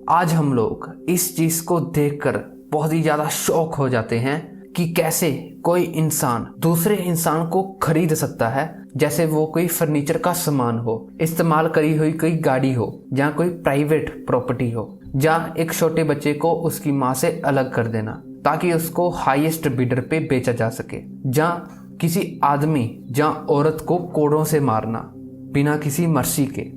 आज हम लोग इस चीज को देखकर बहुत ही ज्यादा शॉक हो जाते हैं कि कैसे कोई इंसान दूसरे इंसान को खरीद सकता है, जैसे वो कोई फर्नीचर का सामान हो, इस्तेमाल करी हुई कोई गाड़ी हो, जहाँ कोई प्राइवेट प्रॉपर्टी हो, जहाँ एक छोटे बच्चे को उसकी माँ से अलग कर देना ताकि उसको हाईएस्ट बिडर पे बेचा जा सके, जहाँ किसी आदमी जहाँ औरत को कोड़ों से मारना बिना किसी मर्सी के।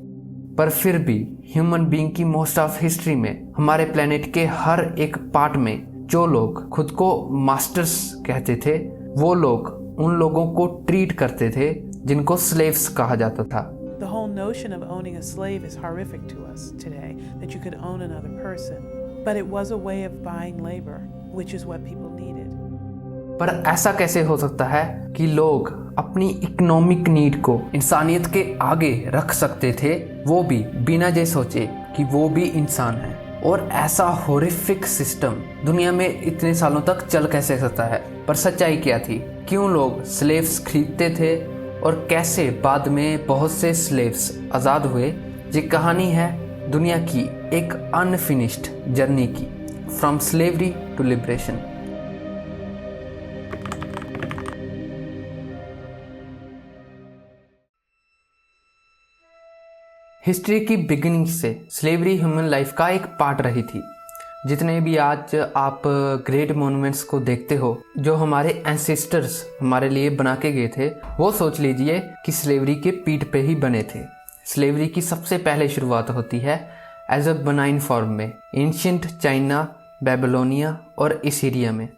पर फिर भी ह्यूमन बीइंग की मोस्ट ऑफ हिस्ट्री में हमारे प्लेनेट के हर एक पार्ट में जो लोग खुद को मास्टर्स कहते थे, वो लोग उन लोगों को ट्रीट करते थे जिनको स्लेव्स कहा जाता था। The whole notion of owning a slave is horrific to us today, that you could own another person. But it was a way of buying labor, which is what people needed. पर ऐसा कैसे हो सकता है कि लोग अपनी economic need को इंसानियत के आगे रख सकते थे, वो भी बिना ये सोचे कि वो भी इंसान है। और ऐसा हॉरिफिक सिस्टम दुनिया में इतने सालों तक चल कैसे सकता है। पर सच्चाई क्या थी, क्यों लोग स्लेव्स खरीदते थे और कैसे बाद में बहुत से स्लेव्स आज़ाद हुए। ये कहानी है दुनिया की एक अनफिनिश्ड जर्नी की, from slavery to liberation. History की बिगिनिंग से स्लेवरी ह्यूमन लाइफ का एक पार्ट रही थी। जितने भी आज आप ग्रेट मॉन्यूमेंट्स को देखते हो जो हमारे एंसेस्टर्स हमारे लिए बना के गए थे, वो सोच लीजिए कि स्लेवरी के पीठ पे ही बने थे। स्लेवरी की सबसे पहले शुरुआत होती है एज अ बनाइन फॉर्म में एंशिएंट चाइना, बेबीलोनिया और इसीरिया में,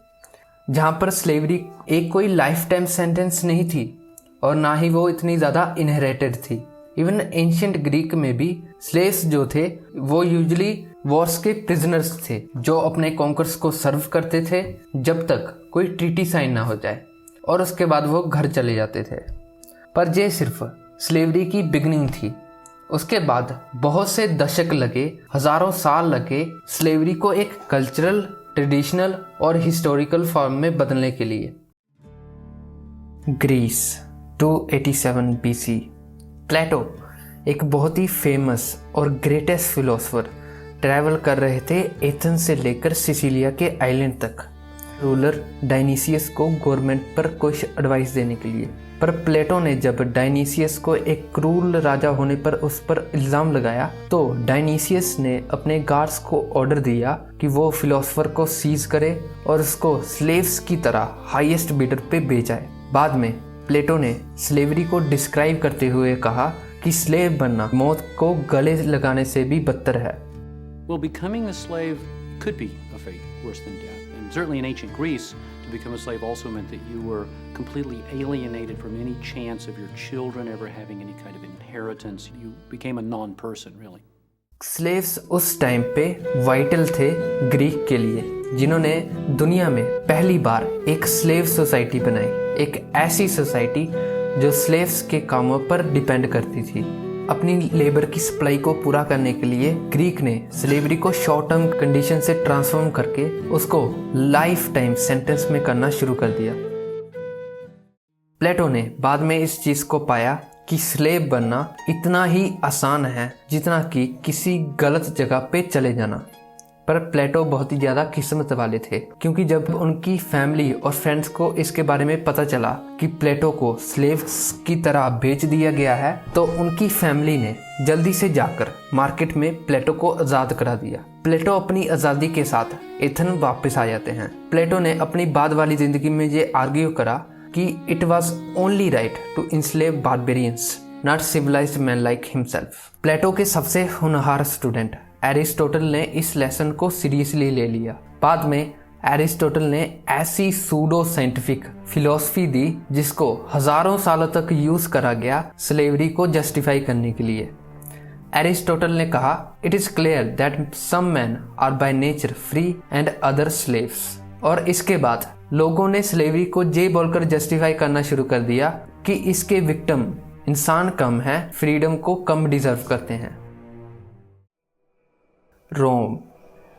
जहाँ पर स्लेवरी एक कोई लाइफ टाइम सेंटेंस नहीं थी और ना ही वो इतनी ज़्यादा इनहेरिटेड थी। इवन एंशिएंट ग्रीक में भी स्लेव्स जो थे वो यूजुअली वॉर्स के प्रिजनर्स थे जो अपने कॉन्कर्स को सर्व करते थे जब तक कोई ट्रीटी साइन ना हो जाए, और उसके बाद वो घर चले जाते थे। पर ये सिर्फ स्लेवरी की बिगनिंग थी। उसके बाद बहुत से दशक लगे, हजारों साल लगे स्लेवरी को एक कल्चरल, ट्रेडिशनल और हिस्टोरिकल फॉर्म में बदलने के लिए। Greece 287 BC। प्लेटो एक बहुत ही फेमस और ग्रेटेस्ट फिलोसोफर ट्रैवल कर रहे थे एथेंस से लेकर सिसिलिया के आइलैंड तक, रूलर डायनीसियस को गवर्नमेंट पर कुछ एडवाइस देने के लिए। पर प्लेटो ने जब डायनीसियस को एक क्रूर राजा होने पर उस पर इल्ज़ाम लगाया, तो डायनीसियस ने अपने गार्ड्स को ऑर्डर दिया कि वो फिलोसोफर को सीज करे और उसको स्लेव्स की तरह हाईएस्ट बिडर पे बेचाए। बाद में प्लेटो ने स्लेवरी को डिस्क्राइब करते हुए कहा कि स्लेव बनना मौत को गले लगाने से भी बदतर है। Well, becoming a slave could be a fate worse than death. And certainly in ancient Greece, to become a slave also meant that you were completely alienated from any chance of your children ever having any kind of inheritance. You became a non-person, really. Slaves उस time पे vital थे Greek के लिए, जिन्होंने दुनिया में पहली बार एक स्लेव सोसाइटी बनाई, एक ऐसी सोसाइटी जो स्लेव्स के कामों पर डिपेंड करती थी। अपनी लेबर की सप्लाई को पूरा करने के लिए ग्रीक ने स्लेवरी को शॉर्ट टर्म कंडीशन से ट्रांसफॉर्म करके उसको लाइफ टाइम सेंटेंस में करना शुरू कर दिया। प्लेटो ने बाद में इस चीज को पाया कि स्लेव बनना इतना ही आसान है जितना कि किसी गलत जगह पे चले जाना। पर प्लेटो बहुत ही ज़्यादा किस्मत वाले थे, क्योंकि जब उनकी फैमिली और फ्रेंड्स को इसके बारे में पता चला कि प्लेटो को स्लेव्स की तरह बेच दिया गया है, तो उनकी फैमिली ने जल्दी से जाकर मार्केट में प्लेटो को आज़ाद करा दिया। प्लेटो अपनी आज़ादी के साथ एथेंस वापस आ जाते हैं। प्लेटो ने अपनी बाद वाली ज़िंदगी में ये आर्ग्यू करा कि it was only right to enslave barbarians, not civilised man like himself. Plato के सबसे होनहार स्टूडेंट एरिस्टोटल ने इस लेसन को सीरियसली ले लिया। बाद में एरिस्टोटल ने ऐसी सूडो साइंटिफिक फिलॉसफी दी जिसको हजारों सालों तक यूज करा गया स्लेवरी को जस्टिफाई करने के लिए। एरिस्टोटल ने कहा, it is clear that some man are by nature free and other slaves. और इसके बाद लोगों ने स्लेवरी को ये बोलकर जस्टिफाई करना शुरू कर दिया कि इसके विक्टिम इंसान कम है, फ्रीडम को कम डिजर्व करते हैं। रोम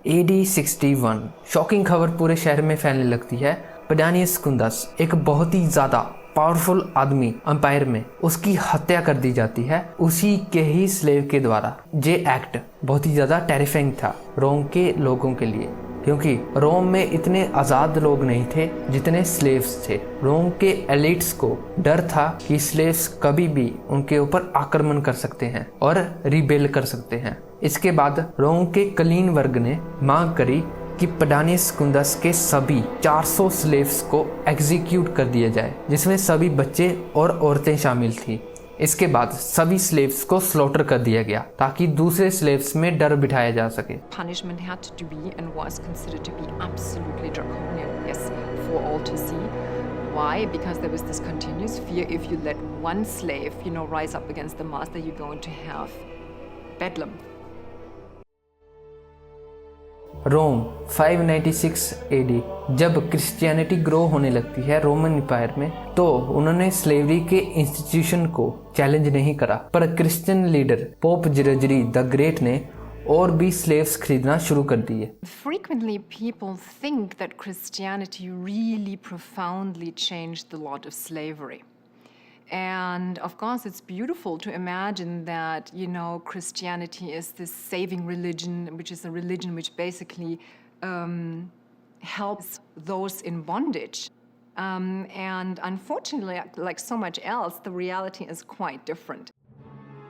AD 61। शॉकिंग खबर पूरे शहर में फैलने लगती है। पेडानियस कुंदस एक बहुत ही ज़्यादा पावरफुल आदमी एम्पायर में, उसकी हत्या कर दी जाती है उसी के ही स्लेव के द्वारा। ये एक्ट बहुत ही ज़्यादा टेरिफाइंग था रोम के लोगों के लिए, क्योंकि रोम में इतने आज़ाद लोग नहीं थे जितने स्लेव्स थे। रोम के एलिट्स को डर था कि स्लेव्स कभी भी उनके ऊपर आक्रमण कर सकते हैं और रिबेल कर सकते हैं। इसके बाद रोम के कुलीन वर्ग ने मांग करी कि पेडानियस सेकुंडस के सभी 400 स्लेव्स को एग्जीक्यूट कर दिया जाए, जिसमें सभी बच्चे और औरतें शामिल थी। इसके बाद सभी स्लेव्स को स्लॉटर कर दिया गया ताकि दूसरे स्लेव्स में डर बिठाया जा सके। Punishment had to be and was considered to be absolutely draconian, yes, for all to see. Why? Because there was this continuous fear, if you let one slave, rise up against the master, you're going to have bedlam. Rome 596 AD जब Christianity grow होने लगती है Roman empire में, तो उन्होंने slavery के institution को challenge नहीं करा, पर Christian leader Pope Gregory the Great ने और भी स्लेव्स खरीदना शुरू कर दिए। Frequently people think that Christianity really profoundly changed the lot of slavery. And of course, it's beautiful to imagine that, Christianity is this saving religion, which is a religion which basically helps those in bondage. And unfortunately, like so much else, the reality is quite different.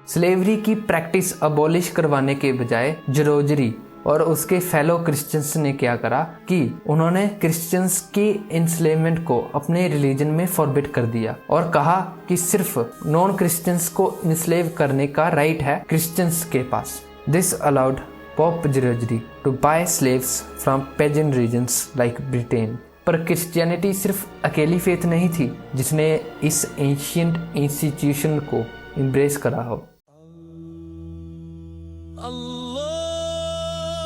Slavery की practice abolish करवाने के बजाय जरोजरी और उसके fellow Christians ने क्या करा कि उन्होंने क्रिश्चियंस की इंस्लेवमेंट को अपने रिलीजन में फॉरबिड कर दिया और कहा कि सिर्फ नॉन क्रिश्चियंस को इंस्लेव करने का राइट है क्रिश्चियंस के पास। This allowed Pope Gregory to buy slaves from pagan regions like Britain. पर क्रिश्चियनिटी सिर्फ अकेली फेथ नहीं थी जिसने इस एंशिएंट इंस्टीट्यूशन को एम्ब्रेस करा हो।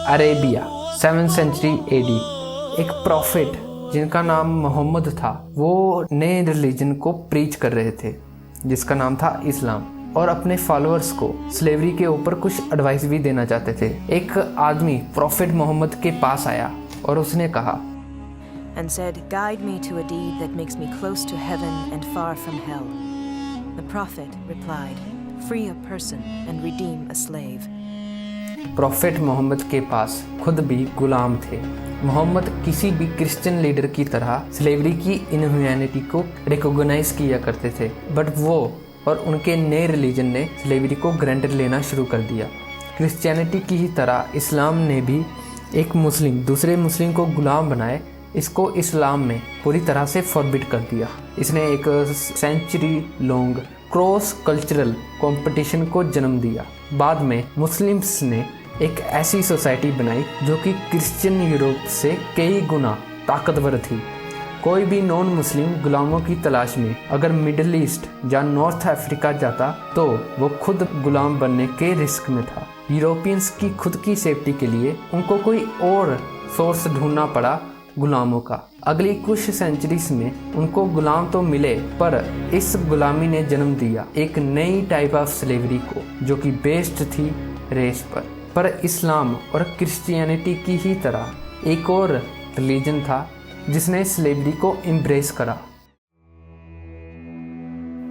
अरेबिया 7th सेंचुरी AD एक प्रॉफिट जिनका नाम मोहम्मद था, वो नए रिलीजन को प्रीच कर रहे थे जिसका नाम था इस्लाम, और अपने फॉलोअर्स को स्लेवरी के ऊपर कुछ एडवाइस भी देना चाहते थे। एक आदमी प्रॉफिट मोहम्मद के पास आया और उसने कहा, and said, "Guide me to a deed that makes me close to heaven and far from hell." The prophet replied, "Free a person and redeem a slave." Prophet Muhammad के पास खुद भी गुलाम थे। मोहम्मद किसी भी क्रिश्चियन लीडर की तरह slavery की इनह्यूमैनिटी को रिकॉग्नाइज किया करते थे, बट वो और उनके नए रिलीजन ने स्लेवरी को ग्रांटेड लेना शुरू कर दिया। क्रिश्चियनिटी की ही तरह इस्लाम ने भी एक मुस्लिम दूसरे मुस्लिम को गुलाम बनाए, इसको इस्लाम में पूरी तरह से फॉरबिड कर दिया। इसने एक century long cross cultural competition को जन्म दिया। बाद में मुस्लिम्स ने एक ऐसी सोसाइटी बनाई जो कि क्रिश्चियन यूरोप से कई गुना ताकतवर थी। कोई भी नॉन मुस्लिम गुलामों की तलाश में अगर मिडिल ईस्ट या नॉर्थ अफ्रीका जाता तो वो खुद गुलाम बनने के रिस्क में था। यूरोपियंस की खुद की सेफ्टी के लिए उनको कोई और सोर्स ढूंढना पड़ा गुलामों का। अगली कुछ सेंचुरीज में उनको गुलाम तो मिले, पर इस गुलामी ने जन्म दिया एक नई टाइप ऑफ स्लेवरी को जो कि बेस्ड थी रेस पर इस्लाम और क्रिश्चियनिटी की ही तरह एक और रिलीजन था जिसने स्लेवरी को एम्ब्रेस करा।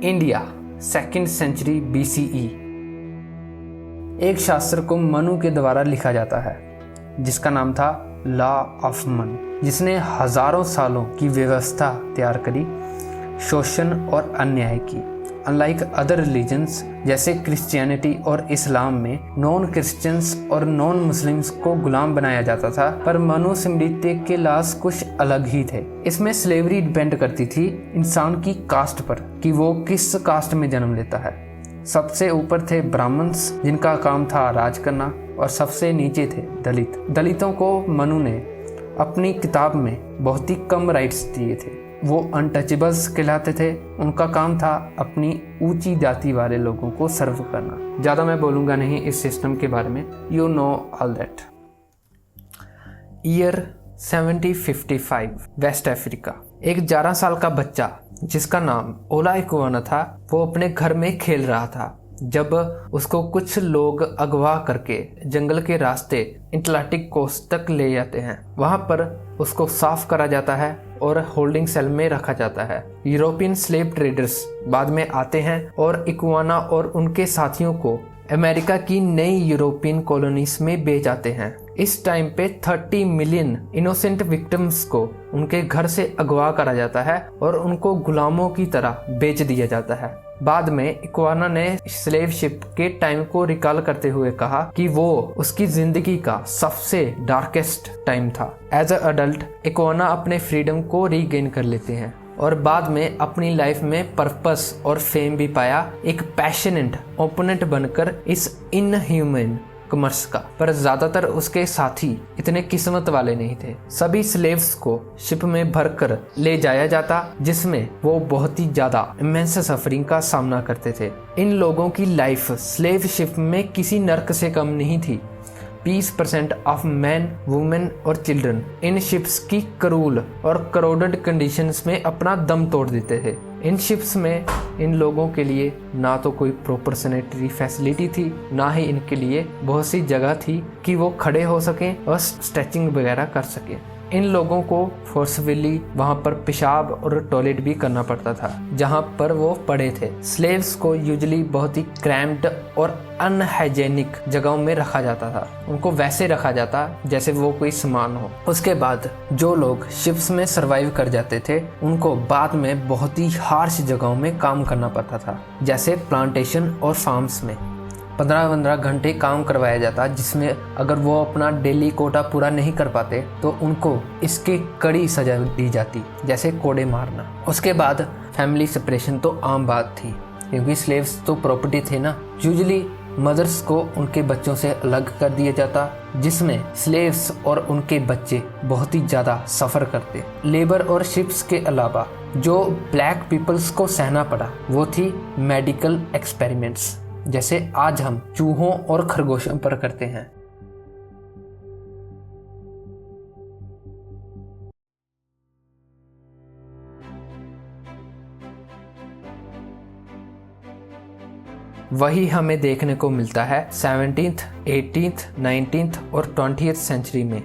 इंडिया 2nd सेंचुरी BCE एक शास्त्र को मनु के द्वारा लिखा जाता है जिसका नाम था लॉ ऑफ मन, जिसने हजारों सालों की व्यवस्था तैयार करी शोषण और अन्याय की। अनलाइक अदर रिलीजन्स जैसे क्रिश्चियनिटी और इस्लाम में नॉन क्रिश्चियंस और नॉन मुस्लिम्स को गुलाम बनाया जाता था, पर मनुस्मृति के लॉज कुछ अलग ही थे। इसमें स्लेवरी डिपेंड करती थी इंसान की कास्ट पर कि वो किस कास्ट में जन्म लेता है। सबसे ऊपर थे ब्राह्मण्स जिनका काम था राज करना, और सबसे नीचे थे दलितों को मनु ने अपनी किताब में बहुत ही कम राइट्स दिए थे। वो अनटचेबल्स कहलाते थे। उनका काम था अपनी ऊंची जाति वाले लोगों को सर्व करना। ज़्यादा मैं बोलूँगा नहीं इस सिस्टम के बारे में, you know all that. Year 1755 West Africa. एक 11 साल का बच्चा जिसका नाम ओला इकुआना था, वो अपने घर में खेल रहा था जब उसको कुछ लोग अगवा करके जंगल के रास्ते अटलांटिक कोस्ट तक ले जाते हैं। वहां पर उसको साफ करा जाता है और होल्डिंग सेल में रखा जाता है। यूरोपियन स्लेव ट्रेडर्स बाद में आते हैं और इक्वाना और उनके साथियों को अमेरिका की नई यूरोपियन कॉलोनीज में बेच आते हैं। इस टाइम पे 30 मिलियन इनोसेंट विक्टिम्स को उनके घर से अगवा करा जाता है और उनको गुलामों की तरह बेच दिया जाता है। बाद में इक्वाना ने स्लेव शिप के टाइम को रिकॉल करते हुए कहा कि वो उसकी जिंदगी का सबसे डार्केस्ट टाइम था। एज अ अडल्ट इक्वाना अपने फ्रीडम को रीगेन कर लेते हैं और बाद में अपनी लाइफ में पर्पस और फेम भी पाया, एक पैशनेट ओपोनेंट बनकर इस इनह्यूमन कॉमर्स का। पर ज्यादातर उसके साथी इतने किस्मत वाले नहीं थे। सभी स्लेव्स को शिप में भरकर ले जाया जाता, जिसमें वो बहुत ही ज्यादा इमेंस सफरिंग का सामना करते थे। इन लोगों की लाइफ स्लेव शिप में किसी नर्क से कम नहीं थी। 20% ऑफ मैन, वुमेन और चिल्ड्रन इन शिप्स की क्रूल और करोडेड कंडीशंस में अपना दम तोड़ देते थे। इन शिप्स में इन लोगों के लिए ना तो कोई प्रॉपर सैनिटरी फैसिलिटी थी, ना ही इनके लिए बहुत सी जगह थी कि वो खड़े हो सकें और स्ट्रेचिंग वगैरह कर सकें। इन लोगों को फोर्सफुली वहाँ पर पेशाब और टॉयलेट भी करना पड़ता था जहाँ पर वो पड़े थे। स्लेव्स को यूजुअली बहुत ही क्रैम्प्ड और अनहाइजेनिक जगहों में रखा जाता था। उनको वैसे रखा जाता जैसे वो कोई सामान हो। उसके बाद जो लोग शिप्स में सरवाइव कर जाते थे उनको बाद में बहुत ही हार्श जगहों में काम करना पड़ता था, जैसे प्लांटेशन और फार्म्स में 15-15 घंटे काम करवाया जाता, जिसमें अगर वो अपना डेली कोटा पूरा नहीं कर पाते तो उनको इसके कड़ी सजा दी जाती, जैसे कोड़े मारना। उसके बाद फैमिली सेपरेशन तो आम बात थी, क्योंकि स्लेव्स तो प्रॉपर्टी थे ना। यूजुअली मदर्स को उनके बच्चों से अलग कर दिया जाता, जिसमें स्लेव्स और उनके बच्चे बहुत ही ज़्यादा सफ़र करते। लेबर और शिप्स के अलावा जो ब्लैक पीपल्स को सहना पड़ा वो थी मेडिकल एक्सपेरिमेंट्स, जैसे आज हम चूहों और खरगोशों पर करते हैं। वही हमें देखने को मिलता है 17th, 18th, 19th और 20th सेंचुरी में।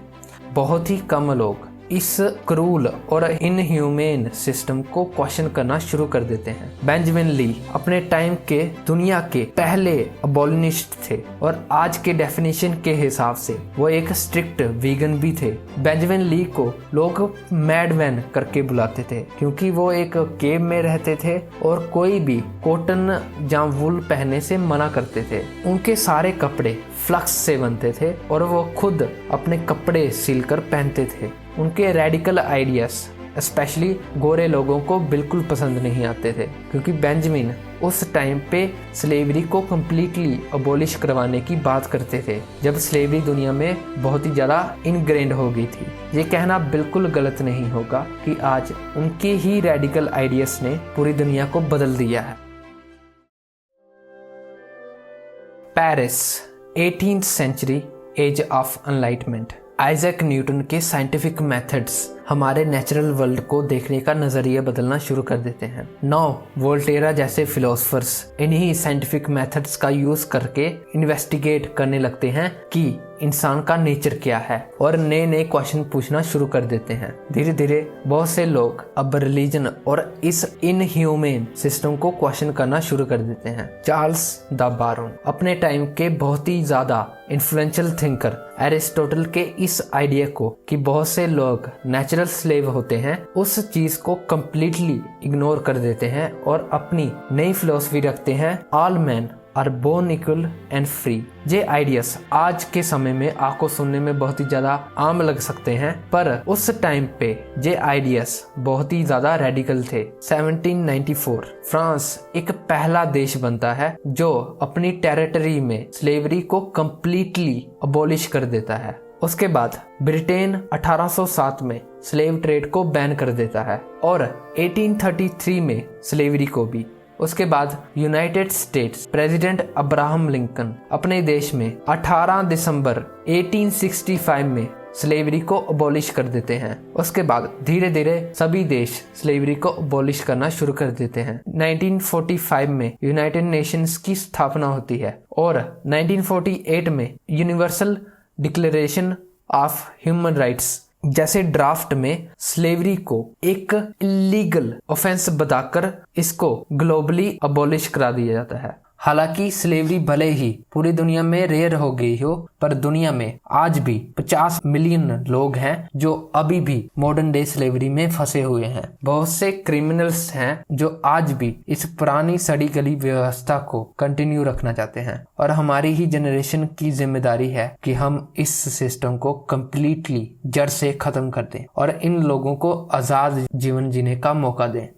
बहुत ही कम लोग इस क्रूल और इनह्यूमेन सिस्टम को क्वेश्चन करना शुरू कर देते हैं। बेंजामिन ली अपने टाइम के दुनिया के पहले अबॉलिनिस्ट थे और आज के डेफिनेशन के हिसाब से वो एक स्ट्रिक्ट वीगन भी थे। बेंजामिन ली को लोग मैडमैन करके बुलाते थे, क्योंकि वो एक केव में रहते थे और कोई भी कॉटन या वूल पहनने से मना करते थे। उनके सारे कपड़े फ्लक्स से बनते थे और वो खुद अपने कपड़े सिलकर पहनते थे। उनके रेडिकल आइडियाज स्पेशली गोरे लोगों को बिल्कुल पसंद नहीं आते थे, क्योंकि बेंजामिन उस टाइम पे स्लेवरी को कम्प्लीटली अबॉलिश करवाने की बात करते थे, जब स्लेवरी दुनिया में बहुत ही ज़्यादा इनग्रेंड हो गई थी। ये कहना बिल्कुल गलत नहीं होगा कि आज उनके ही रेडिकल आइडियाज ने पूरी दुनिया को बदल दिया है। Paris, 18th century, age of enlightenment. Isaac Newton के साइंटिफिक मेथड्स हमारे नेचुरल वर्ल्ड को देखने का नजरिया बदलना शुरू कर देते हैं। वोल्टेरा जैसे फिलोसफर्स इन्हीं साइंटिफिक मेथड्स का यूज करके इन्वेस्टिगेट करने लगते हैं कि इंसान का नेचर क्या है और नए नए क्वेश्चन पूछना शुरू कर देते हैं। धीरे धीरे बहुत से लोग अब रिलीजन और इस इनह्यूमन सिस्टम को क्वेश्चन करना शुरू कर देते हैं। चार्ल्स द बारोन अपने टाइम के बहुत ही ज्यादा इन्फ्लुएंशियल थिंकर एरिस्टोटल के इस आइडिया को कि बहुत से लोग नेचुरल स्लेव होते हैं, उस चीज को कंप्लीटली इग्नोर कर देते हैं और अपनी नई फिलॉसफी रखते हैं, all man are born equal and free. ये आइडियाज आज के समय में आपको सुनने में बहुत ही ज्यादा आम लग सकते हैं, पर उस टाइम पे ये आइडियाज बहुत ही ज्यादा रेडिकल थे। 1794 फ्रांस एक पहला देश बनता है जो अपनी टेरिटरी में स्लेवरी को कंप्लीटली अबॉलिश कर देता है। उसके बाद ब्रिटेन 1807 में स्लेव ट्रेड को बैन कर देता है और 1833 में स्लेवरी को भी। उसके बाद United states president Abraham Lincoln अपने देश में 18 दिसंबर 1865 में स्लेवरी को अबॉलिश कर देते हैं। उसके बाद धीरे धीरे सभी देश स्लेवरी को अबॉलिश करना शुरू कर देते हैं। 1945 में यूनाइटेड नेशंस की स्थापना होती है और 1948 में universal declaration of human rights जैसे ड्राफ्ट में स्लेवरी को एक इलीगल ऑफेंस बताकर इसको ग्लोबली अबॉलिश करा दिया जाता है। हालांकि स्लेवरी भले ही पूरी दुनिया में रेयर हो गई हो, पर दुनिया में आज भी 50 मिलियन लोग हैं जो अभी भी मॉडर्न डे स्लेवरी में फंसे हुए हैं। बहुत से क्रिमिनल्स हैं जो आज भी इस पुरानी सड़ी गली व्यवस्था को कंटिन्यू रखना चाहते हैं और हमारी ही जनरेशन की जिम्मेदारी है कि हम इस सिस्टम को कंप्लीटली जड़ से खत्म कर दें और इन लोगों को आजाद जीवन जीने का मौका दें।